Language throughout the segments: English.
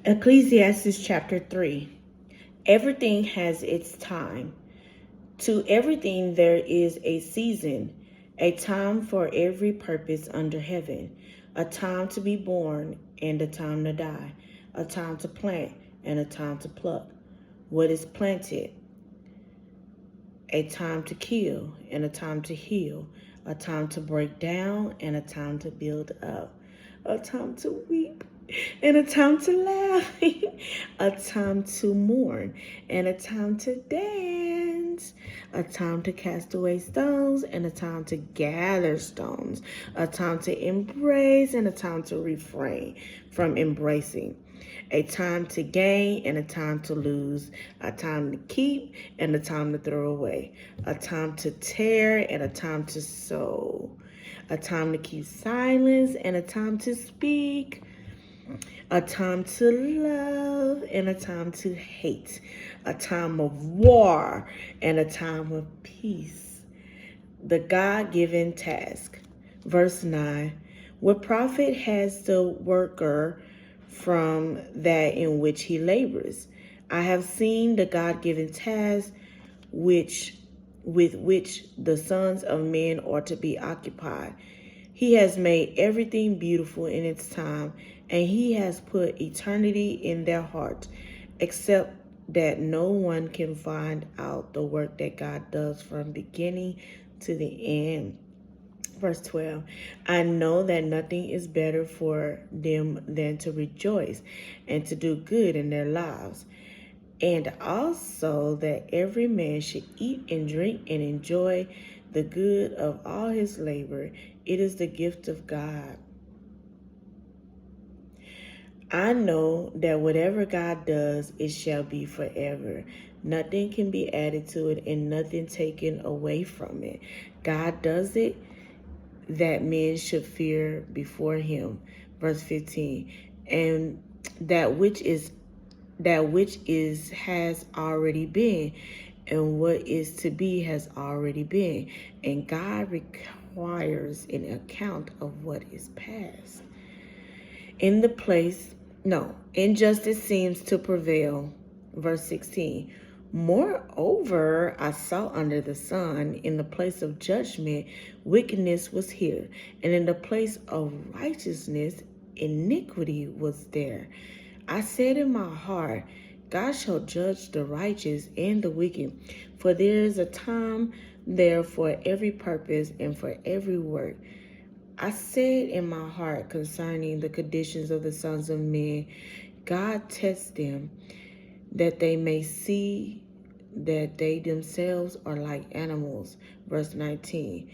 Ecclesiastes chapter 3. Everything has its time. To everything there is a season, a time for every purpose under heaven, a time to be born and a time to die, a time to plant and a time to pluck what is planted, a time to kill and a time to heal, a time to break down and a time to build up, a time to weep and a time to laugh, a time to mourn and a time to dance, a time to cast away stones and a time to gather stones, a time to embrace and a time to refrain from embracing, a time to gain and a time to lose, a time to keep and a time to throw away, a time to tear and a time to sow, a time to keep silence and a time to speak, a time to love and a time to hate, a time of war and a time of peace. The God-given task. Verse 9. What profit has the worker from that in which he labors? I have seen the God-given task with which the sons of men are to be occupied. He has made everything beautiful in its time, and he has put eternity in their heart, except that no one can find out the work that God does from beginning to the end. Verse 12, I know that nothing is better for them than to rejoice and to do good in their lives, and also that every man should eat and drink and enjoy the good of all his labor. It is the gift of God. I know that whatever God does, it shall be forever. Nothing can be added to it and nothing taken away from it. God does it that men should fear before him. Verse 15. And that which is has already been, and what is to be has already been. And God requires an account of what is past. Injustice seems to prevail. Verse 16. Moreover, I saw under the sun, in the place of judgment, wickedness was here, and in the place of righteousness, iniquity was there. I said in my heart, God shall judge the righteous and the wicked, for there is a time there for every purpose and for every work. I said in my heart concerning the conditions of the sons of men, God tests them, that they may see that they themselves are like animals. Verse 19.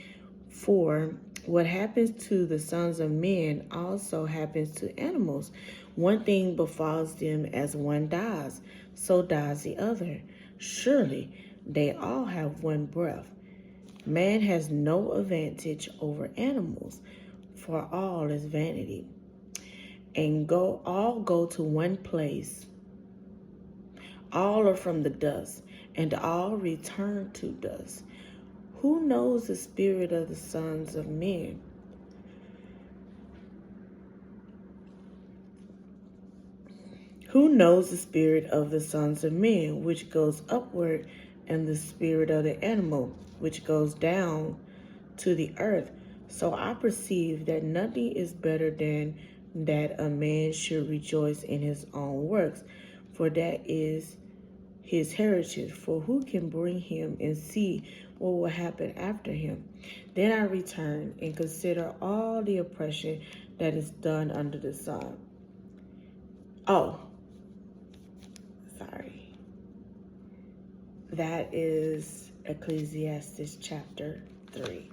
For what happens to the sons of men also happens to animals. One thing befalls them as one dies, so dies the other. Surely they all have one breath. Man has no advantage over animals, for all is vanity. And all go to one place. All are from the dust, and all return to dust. Who knows the spirit of the sons of men? Who knows the spirit of the sons of men, which goes upward, and the spirit of the animal, which goes down to the earth? So I perceive that nothing is better than that a man should rejoice in his own works, for that is his heritage. For who can bring him and see what will happen after him? Then I return and consider all the oppression that is done under the sun. That is Ecclesiastes chapter 3.